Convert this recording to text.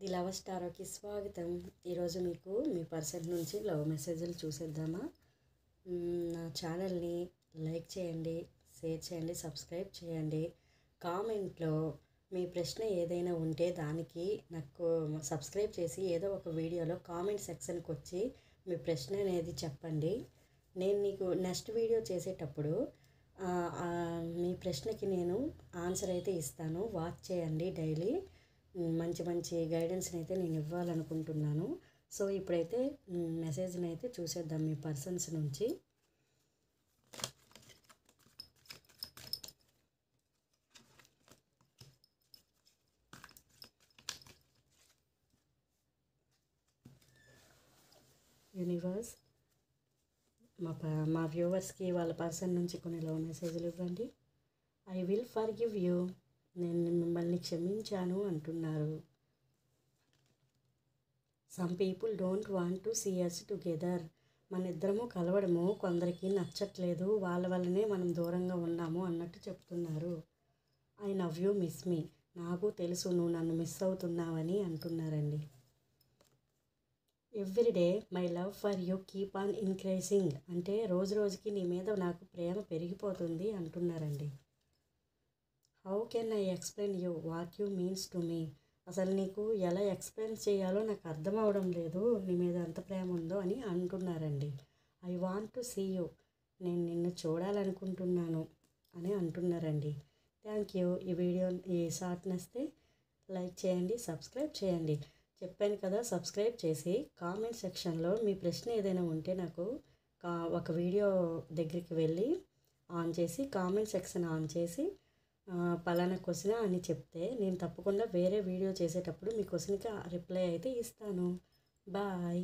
The love స్టారోకి స్వాగతం. ఈరోజు మీకు మీ పర్సన్ నుంచి లవ్ మెసేజ్లు చూసేద్దామా? నా ఛానల్ని లైక్ చేయండి, షేర్ చేయండి, సబ్స్క్రైబ్ చేయండి. కామెంట్లో మీ ప్రశ్న ఏదైనా ఉంటే దానికి నాకు సబ్స్క్రైబ్ చేసి ఏదో ఒక వీడియోలో కామెంట్ సెక్షన్కి వచ్చి మీ ప్రశ్న అనేది చెప్పండి. నేను నీకు నెక్స్ట్ వీడియో చేసేటప్పుడు మీ ప్రశ్నకి నేను ఆన్సర్ అయితే ఇస్తాను. వాచ్ చేయండి డైలీ. మంచి మంచి గైడెన్స్ని అయితే నేను ఇవ్వాలనుకుంటున్నాను. సో ఇప్పుడైతే మెసేజ్ని అయితే చూసేద్దాం మీ పర్సన్స్ నుంచి. యూనివర్స్ మా వ్యూవర్స్కి వాళ్ళ పర్సన్ నుంచి కొన్ని లవ్ మెసేజ్లు ఇవ్వండి. I will forgive you. నేను మిమ్మల్ని క్షమించాను అంటున్నారు. Some people don't want to see us together. మన ఇద్దరము కలవడము కొందరికి నచ్చట్లేదు, వాళ్ళ వల్లనే మనం దూరంగా ఉన్నాము అన్నట్టు చెప్తున్నారు. I love you miss me. నాకు తెలుసు నువ్వు నన్ను మిస్ అవుతున్నావని అంటున్నారండి. Everyday my love for you keep on increasing. అంటే రోజు రోజుకి నీ మీద నాకు ప్రేమ పెరిగిపోతుంది అంటున్నారండి. How can I explain you what you means to me. అసలు నీకు ఎలా ఎక్స్ప్లెయిన్ చేయాలో నాకు అర్థం అవడం లేదు, నీ మీద ఎంత ప్రేమ ఉందో అని అంటున్నారండి. I want to see you. నేను నిన్ను చూడాలనుకుంటున్నాను అని అంటున్నారండి. Thank you. ఈ షార్ట్ నచ్చితే లైక్ చేయండి, సబ్స్క్రైబ్ చేయండి. చెప్పాను కదా, సబ్స్క్రైబ్ చేసి కామెంట్ సెక్షన్లో మీ ప్రశ్న ఏదైనా ఉంటే నాకు ఒక వీడియో దగ్గరికి వెళ్ళి ఆన్ చేసి కామెంట్ సెక్షన్ ఆన్ చేసి పలానా క్వశ్చన్ అని చెప్తే నేను తప్పకుండా వేరే వీడియో చేసేటప్పుడు మీ క్వశ్చన్కి రిప్లై అయితే ఇస్తాను. బాయ్.